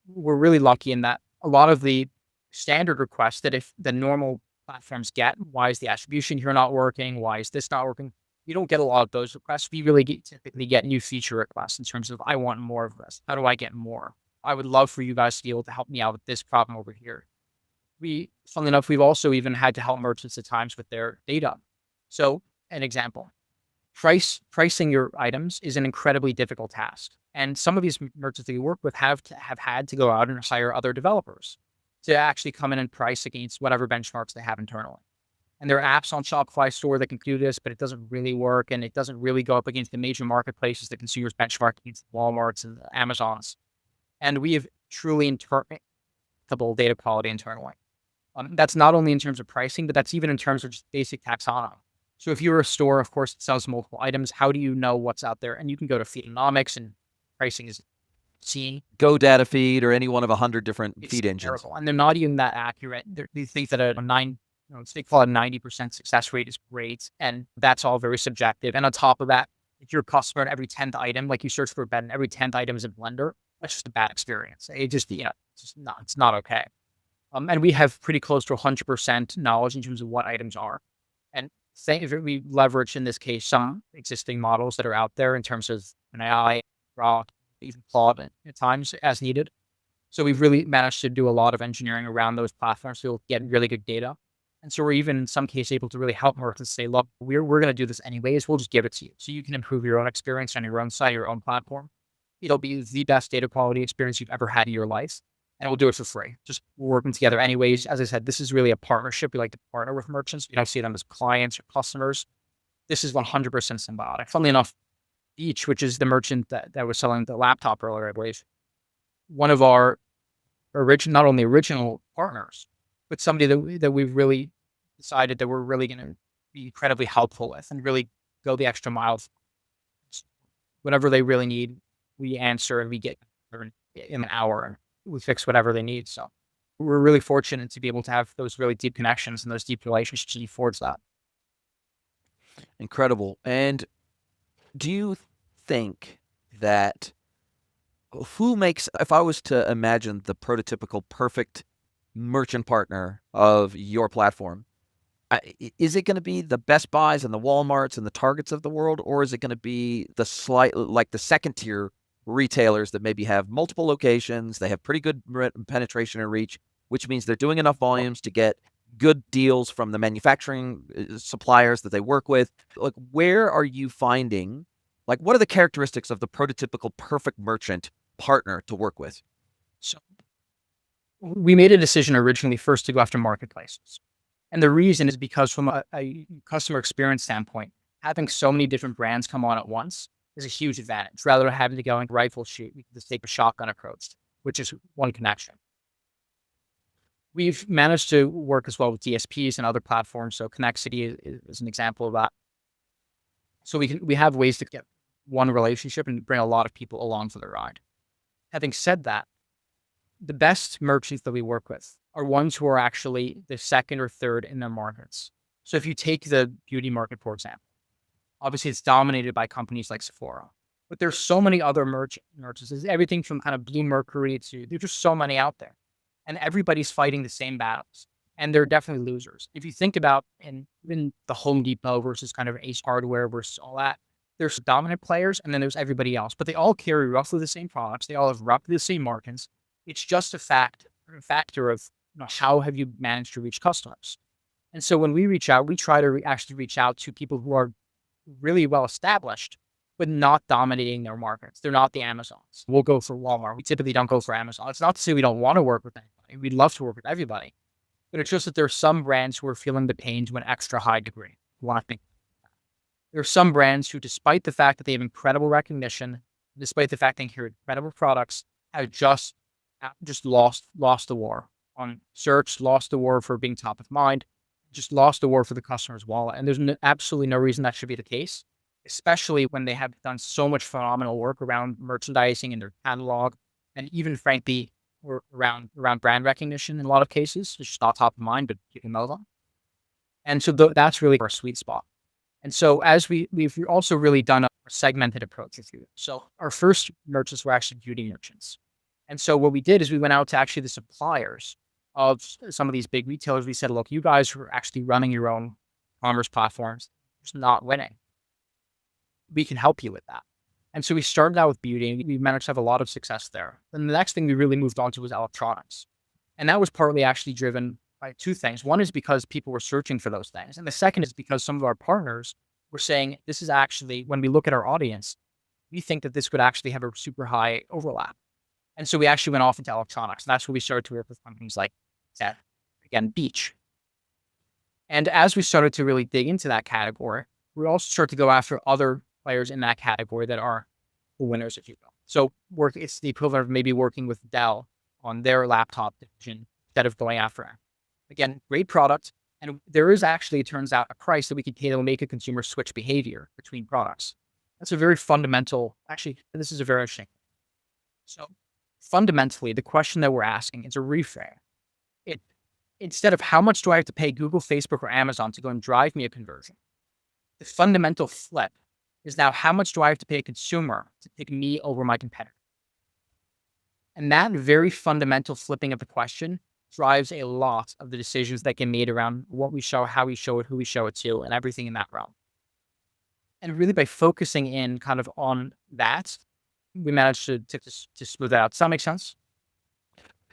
we're really lucky in that a lot of the standard requests that if the normal platforms get, why is the attribution here not working? Why is this not working? You don't get a lot of those requests. We really typically get new feature requests in terms of, I want more of this. How do I get more? I would love for you guys to be able to help me out with this problem over here. Funnily enough, we've also even had to help merchants at times with their data. So an example, pricing your items is an incredibly difficult task. And some of these merchants that we work with have had to go out and hire other developers to actually come in and price against whatever benchmarks they have internally. And there are apps on Shopify store that can do this, but it doesn't really work. And it doesn't really go up against the major marketplaces that consumers benchmark against Walmarts and the Amazons. And we have truly interpretable data quality internally. That's not only in terms of pricing, but that's even in terms of just basic taxonomy. So if you're a store, of course, that sells multiple items, how do you know what's out there? And you can go to Feedonomics, and pricing is seen. Go data feed or any one of 100 different feed engines. Terrible. And they're not even that accurate. They think that they call it 90% success rate is great. And that's all very subjective. And on top of that, if you're a customer and every 10th item, like you search for a bed and every 10th item is a blender, that's just a bad experience. It's not okay. And we have pretty close to 100% knowledge in terms of what items are. And we leverage, in this case, some existing models that are out there in terms of an AI, raw, even Claude at times as needed. So we've really managed to do a lot of engineering around those platforms so we'll get really good data. And so we're even in some cases able to really help merchants say, look, we're going to do this anyways. We'll just give it to you. So you can improve your own experience on your own site, your own platform. It'll be the best data quality experience you've ever had in your life. And we'll do it for free. Just working together anyways. As I said, this is really a partnership. We like to partner with merchants. We don't see them as clients or customers. This is 100% symbiotic. Funnily enough, Beach, which is the merchant that was selling the laptop earlier, I believe, one of our not only original partners, but somebody that we've really decided that we're really going to be incredibly helpful with and really go the extra mile. Whatever they really need, we answer and we get in an hour and we fix whatever they need. So we're really fortunate to be able to have those really deep connections and those deep relationships and forge that. Incredible. And do you think that if I was to imagine the prototypical perfect merchant partner of your platform, is it going to be the Best Buys and the Walmarts and the Targets of the world, or is it going to be the second tier retailers that maybe have multiple locations, they have pretty good penetration and reach, which means they're doing enough volumes to get good deals from the manufacturing suppliers that they work with? Like, where are you finding Like, what are the characteristics of the prototypical perfect merchant partner to work with? So we made a decision originally first to go after marketplaces. And the reason is because from a customer experience standpoint, having so many different brands come on at once is a huge advantage rather than having to go and rifle shoot. We can just take a shotgun approach, which is one connection. We've managed to work as well with DSPs and other platforms. So Connexity is an example of that. So we have ways to get one relationship and bring a lot of people along for the ride. Having said that, the best merchants that we work with are ones who are actually the second or third in their markets. So if you take the beauty market, for example, obviously it's dominated by companies like Sephora, but there's so many other merchants. There's everything from kind of Blue Mercury to, there's just so many out there, and everybody's fighting the same battles, and they're definitely losers. If you think about in the Home Depot versus kind of Ace Hardware versus all that, there's dominant players and then there's everybody else, but they all carry roughly the same products. They all have roughly the same margins. It's just a factor of, how have you managed to reach customers? And so when we reach out, we try to actually reach out to people who are really well established, but not dominating their markets. They're not the Amazons. We'll go for Walmart. We typically don't go for Amazon. It's not to say we don't want to work with anybody. We'd love to work with everybody, but it's just that there are some brands who are feeling the pain to an extra high degree. There are some brands who, despite the fact that they have incredible recognition, despite the fact they carry incredible products, have just lost the war on search, lost the war for being top of mind, just lost the war for the customer's wallet. And there's absolutely no reason that should be the case, especially when they have done so much phenomenal work around merchandising and their catalog, and even frankly, around brand recognition in a lot of cases. It's just not top of mind, but you can move on. And so that's really our sweet spot. And so as we've also really done a segmented approach, if you will. So our first merchants were actually beauty merchants. And so what we did is we went out to actually the suppliers of some of these big retailers. We said, look, you guys who are actually running your own commerce platforms, just not winning. We can help you with that. And so we started out with beauty, and we managed to have a lot of success there. Then the next thing we really moved on to was electronics. And that was partly actually driven by two things. One is because people were searching for those things. And the second is because some of our partners were saying, this is actually, when we look at our audience, we think that this could actually have a super high overlap. And so we actually went off into electronics. And that's where we started to work with companies like that, again, Beach. And as we started to really dig into that category, we also started to go after other players in that category that are the winners, if you will. So it's the equivalent of maybe working with Dell on their laptop division instead of going after it. Again, great product. And there is actually, it turns out, a price that we can pay that will make a consumer switch behavior between products. That's a very fundamental, actually, this is a very interesting. So fundamentally, the question that we're asking is a reframe. Instead of how much do I have to pay Google, Facebook, or Amazon to go and drive me a conversion, the fundamental flip is now how much do I have to pay a consumer to pick me over my competitor? And that very fundamental flipping of the question drives a lot of the decisions that get made around what we show, how we show it, who we show it to, and everything in that realm. And really by focusing in kind of on that, we managed to smooth it out. Does that make sense?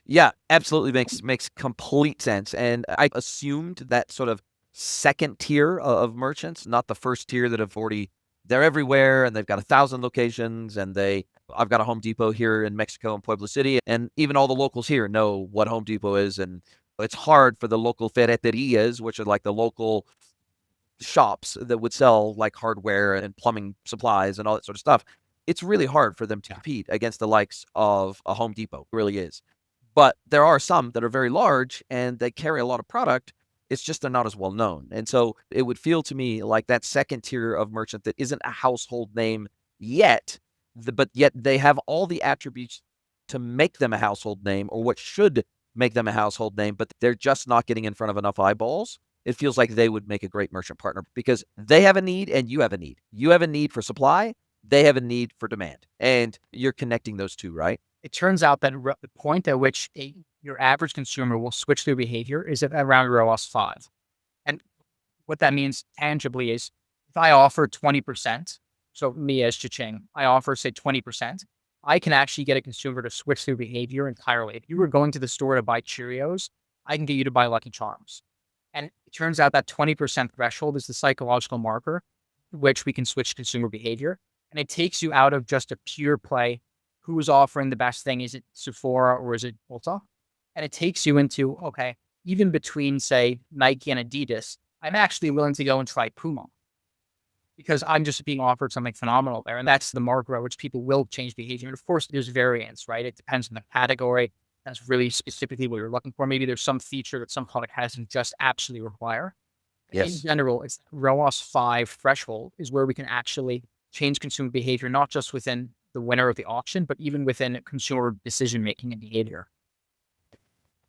Yeah, absolutely makes complete sense. And I assumed that sort of second tier of merchants, not the first tier that they're everywhere and they've got 1,000 locations, and I've got a Home Depot here in Mexico in Puebla City, and even all the locals here know what Home Depot is. And it's hard for the local ferreterias, which are like the local shops that would sell like hardware and plumbing supplies and all that sort of stuff. It's really hard for them to compete against the likes of a Home Depot. It really is. But there are some that are very large and they carry a lot of product. It's just they're not as well known. And so it would feel to me like that second tier of merchant that isn't a household name yet, but yet they have all the attributes to make them a household name, or what should make them a household name, but they're just not getting in front of enough eyeballs. It feels like they would make a great merchant partner because they have a need and you have a need. You have a need for supply. They have a need for demand. And you're connecting those two, right? It turns out that the point at which your average consumer will switch their behavior is at around ROAS 5. And what that means tangibly is if I offer 20%, so me as Chaching, I offer, say, 20%, I can actually get a consumer to switch their behavior entirely. If you were going to the store to buy Cheerios, I can get you to buy Lucky Charms. And it turns out that 20% threshold is the psychological marker which we can switch consumer behavior. And it takes you out of just a pure play. Who is offering the best thing? Is it Sephora or is it Ulta? And it takes you into, okay, even between, say, Nike and Adidas, I'm actually willing to go and try Puma because I'm just being offered something phenomenal there. And that's the market at which people will change behavior. And of course, there's variance, right? It depends on the category. That's really specifically what you're looking for. Maybe there's some feature that some product has and just absolutely require. In Yes. general, it's ROAS 5 threshold is where we can actually change consumer behavior, not just within the winner of the auction, but even within consumer decision-making and behavior.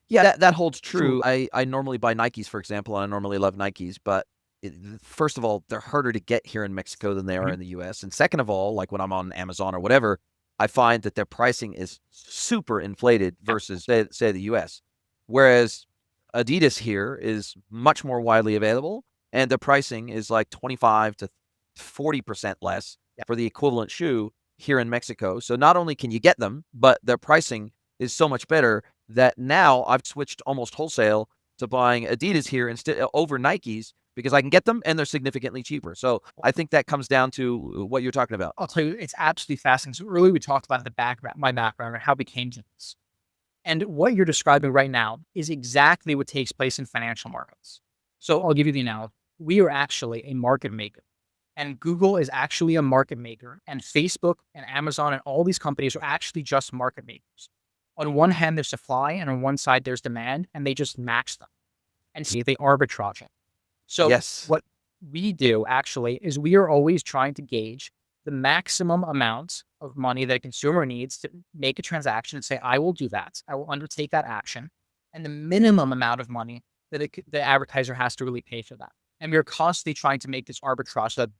Yeah, that holds true. I normally buy Nikes, for example, and I normally love Nikes, but first of all, they're harder to get here in Mexico than they are in the US. And second of all, like when I'm on Amazon or whatever, I find that their pricing is super inflated versus, say the US. Whereas Adidas here is much more widely available, and the pricing is like 25 to 40% less for the equivalent shoe here in Mexico. So not only can you get them, but their pricing is so much better that now I've switched almost wholesale to buying Adidas here instead over Nikes because I can get them and they're significantly cheaper. So I think that comes down to what you're talking about. I'll tell you, it's absolutely fascinating. So earlier we talked about my background and how we came to this. And what you're describing right now is exactly what takes place in financial markets. So I'll give you the analogy. We are actually a market maker. And Google is actually a market maker. And Facebook and Amazon and all these companies are actually just market makers. On one hand, there's supply, and on one side, there's demand, and they just match them. And see, they arbitrage it. So Yes. what we do actually is we are always trying to gauge the maximum amount of money that a consumer needs to make a transaction and say, I will do that. I will undertake that action. And the minimum amount of money that the advertiser has to really pay for that. And we're constantly trying to make this arbitrage so that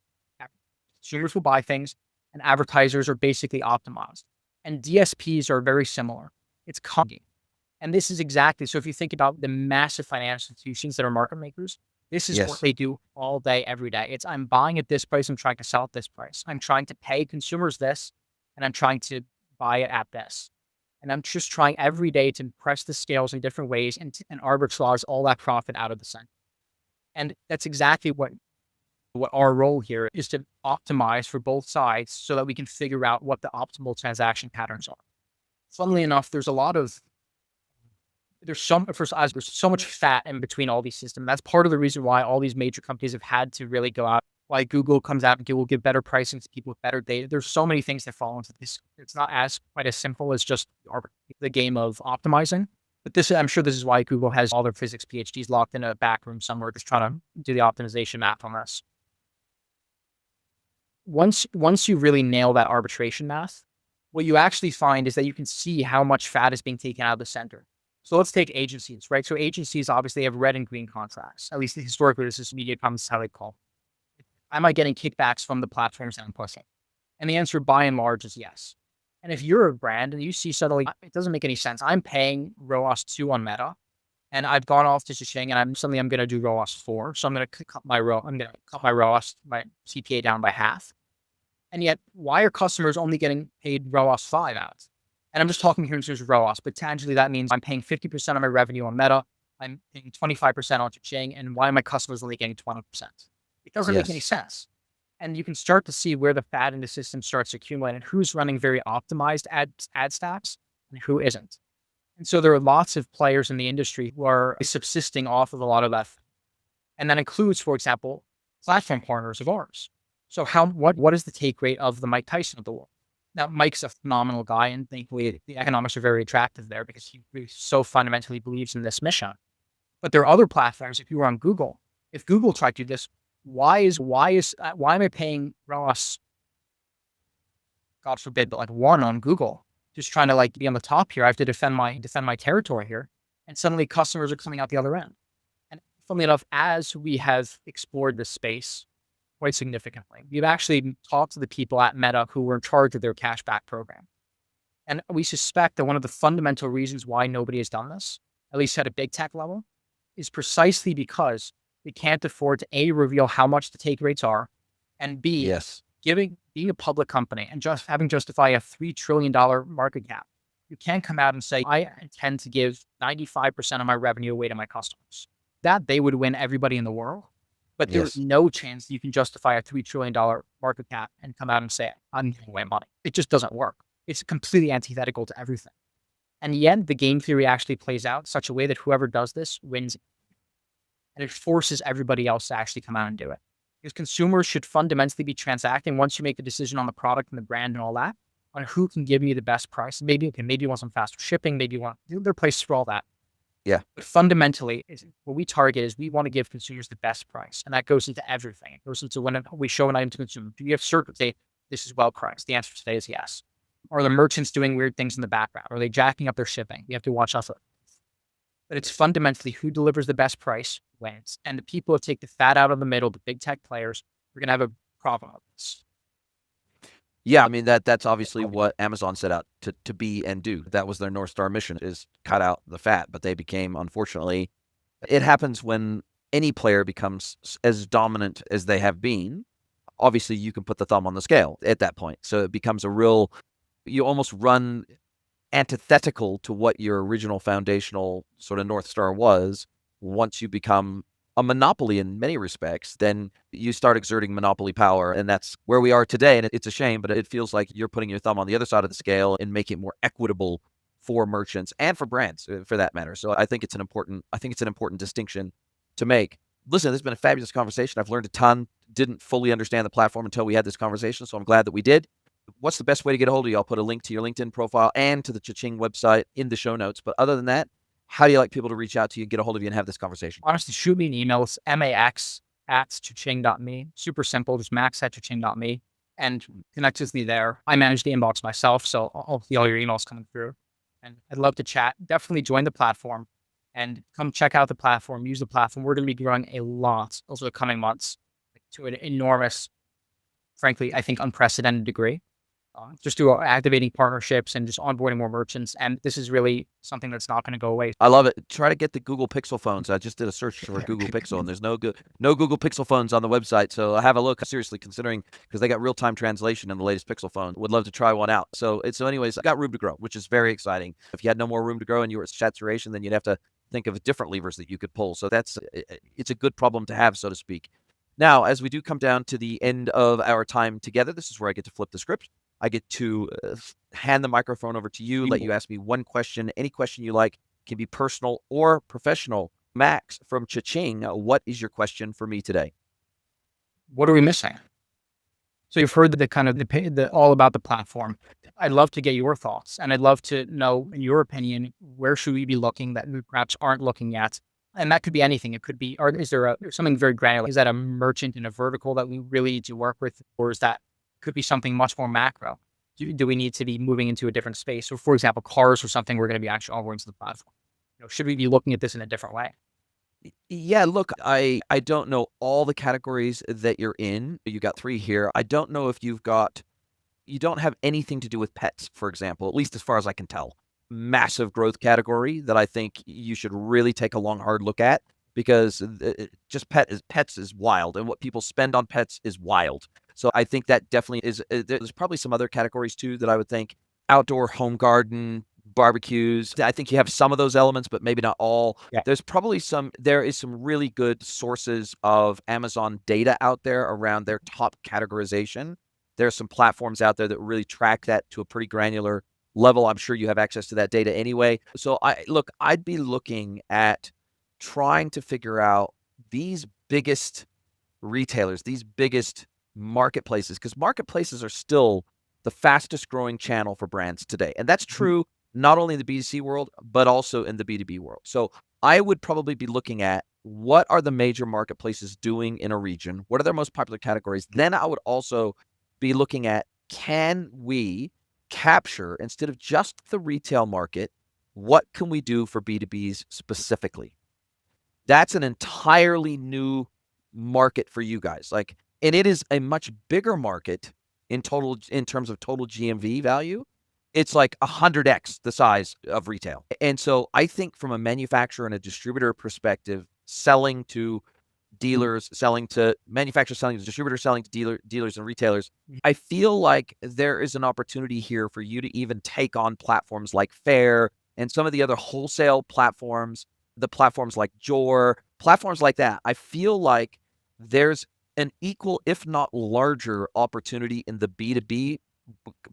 consumers will buy things and advertisers are basically optimized. And DSPs are very similar. It's common. And this is exactly, so if you think about the massive financial institutions that are market makers, this is what they do all day, every day. It's I'm buying at this price, I'm trying to sell at this price. I'm trying to pay consumers this, and I'm trying to buy it at this. And I'm just trying every day to press the scales in different ways and arbitrage all that profit out of the center. And that's exactly what our role here is, to optimize for both sides so that we can figure out what the optimal transaction patterns are. Funnily enough, there's so much fat in between all these systems. That's part of the reason why all these major companies have had to really go out. Why Google comes out and will give better pricing to people with better data. There's so many things that fall into this. It's not quite as simple as just the game of optimizing. But I'm sure this is why Google has all their physics PhDs locked in a back room somewhere, just trying to do the optimization math on this. Once you really nail that arbitration math, what you actually find is that you can see how much fat is being taken out of the center. So let's take agencies, right? So agencies obviously have red and green contracts. At least historically, this is media comments, how they call. Am I getting kickbacks from the platforms that I'm pushing? And the answer by and large is yes. And if you're a brand and you see suddenly, it doesn't make any sense. I'm paying ROAS 2 on Meta, and I've gone off to Chaching, and I'm going to do ROAS 4. So I'm going to cut my ROAS, my CPA down by half. And yet, why are customers only getting paid ROAS 5 out? And I'm just talking here in terms of ROAS, but tangibly that means I'm paying 50% of my revenue on Meta, I'm paying 25% on Chaching, and why are my customers only getting 20%? It doesn't make any sense. And you can start to see where the fat in the system starts accumulating, who's running very optimized ad stacks and who isn't. And so there are lots of players in the industry who are subsisting off of a lot of that. And that includes, for example, platform partners of ours. So what is the take rate of the Mike Tyson of the world? Now, Mike's a phenomenal guy, and thankfully the economics are very attractive there because he really so fundamentally believes in this mission. But there are other platforms. If you were on Google, if Google tried to do this, why am I paying ROAS, God forbid, but like 1 on Google, just trying to be on the top here? I have to defend my territory here, and suddenly customers are coming out the other end. And funnily enough, as we have explored this space quite significantly, we've actually talked to the people at Meta who were in charge of their cashback program. And we suspect that one of the fundamental reasons why nobody has done this, at least at a big tech level, is precisely because they can't afford to A, reveal how much the take rates are, and B, being a public company and just having justify a $3 trillion market cap. You can't come out and say, I intend to give 95% of my revenue away to my customers. That they would win everybody in the world. But there's Yes. no chance you can justify a $3 trillion market cap and come out and say, I'm giving away money. It just doesn't work. It's completely antithetical to everything. And yet the game theory actually plays out in such a way that whoever does this wins. And it forces everybody else to actually come out and do it. Because consumers should fundamentally be transacting once you make the decision on the product and the brand and all that, on who can give you the best price. Maybe you want some faster shipping, maybe you want there are places for all that. Yeah. But fundamentally, what we target is we want to give consumers the best price. And that goes into everything. It goes into when we show an item to consumers. Do you have certainty this is well priced? The answer today is yes. Are the merchants doing weird things in the background? Are they jacking up their shipping? You have to watch out for it. But it's fundamentally who delivers the best price wins. And the people who take the fat out of the middle, the big tech players, are going to have a problem with this. Yeah, I mean that's obviously what Amazon set out to be and do. That was their North Star mission, is cut out the fat, but they became, unfortunately, it happens when any player becomes as dominant as they have been. Obviously, you can put the thumb on the scale at that point. So it becomes you almost run antithetical to what your original foundational sort of North Star was. Once you become a monopoly in many respects, then you start exerting monopoly power. And that's where we are today. And it's a shame, but it feels like you're putting your thumb on the other side of the scale and making it more equitable for merchants and for brands, for that matter. So I think it's an important distinction to make. Listen, this has been a fabulous conversation. I've learned a ton. Didn't fully understand the platform until we had this conversation, so I'm glad that we did. What's the best way to get a hold of you? I'll put a link to your LinkedIn profile and to the Chaching website in the show notes. But other than that, how do you like people to reach out to you, get a hold of you, and have this conversation? Honestly, shoot me an email. It's max@chaching.me. Super simple, just max@chaching.me. And connect with me there. I manage the inbox myself, so I'll see all your emails coming through. And I'd love to chat. Definitely join the platform and come check out the platform, use the platform. We're going to be growing a lot over the coming months to an enormous, frankly, I think unprecedented degree. Just through activating partnerships and just onboarding more merchants. And this is really something that's not going to go away. I love it. Try to get the Google Pixel phones. I just did a search for Google Pixel, and there's no Google Pixel phones on the website. So have a look. Seriously, considering, because they got real-time translation in the latest Pixel phone. Would love to try one out. So anyways, I got room to grow, which is very exciting. If you had no more room to grow and you were at saturation, then you'd have to think of different levers that you could pull. So it's a good problem to have, so to speak. Now, as we do come down to the end of our time together, this is where I get to flip the script. I get to hand the microphone over to you, let you ask me one question. Any question you like, can be personal or professional. Max from Chaching, what is your question for me today? What are we missing? So you've heard the kind of the all about the platform. I'd love to get your thoughts, and I'd love to know, in your opinion, where should we be looking that we perhaps aren't looking at? And that could be anything. It could be, or is there something very granular? Is that a merchant in a vertical that we really need to work with, or is that could be something much more macro? Do we need to be moving into a different space? Or, for example, cars or something we're going to be actually onboarding to the platform. Should we be looking at this in a different way? Yeah, look, I don't know all the categories that you're in. You got 3 here. I don't know if you don't have anything to do with pets, for example, at least as far as I can tell. Massive growth category that I think you should really take a long, hard look at, because just pets is wild, and what people spend on pets is wild. So I think that definitely is. There's probably some other categories too that I would think: outdoor home garden, barbecues. I think you have some of those elements, but maybe not all. Yeah. There is some really good sources of Amazon data out there around their top categorization. There are some platforms out there that really track that to a pretty granular level. I'm sure you have access to that data anyway. So I'd be looking at trying to figure out these biggest retailers, these biggest marketplaces, because marketplaces are still the fastest growing channel for brands today. And that's true not only in the B2C world, but also in the B2B world. So I would probably be looking at what are the major marketplaces doing in a region? What are their most popular categories? Then I would also be looking at, can we capture, instead of just the retail market, what can we do for B2Bs specifically? That's an entirely new market for you guys. And it is a much bigger market in terms of total GMV value. It's like 100x the size of retail. And so I think from a manufacturer and a distributor perspective, selling to dealers, selling to manufacturers, selling to distributors, selling to dealers and retailers, I feel like there is an opportunity here for you to even take on platforms like Fair and some of the other wholesale platforms, the platforms like Jor, platforms like that. I feel like there's an equal, if not larger, opportunity in the B2B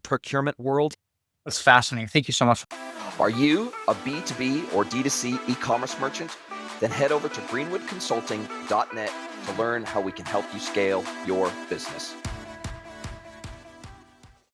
procurement world. That's fascinating. Thank you so much. Are you a B2B or D2C e-commerce merchant? Then head over to greenwoodconsulting.net to learn how we can help you scale your business.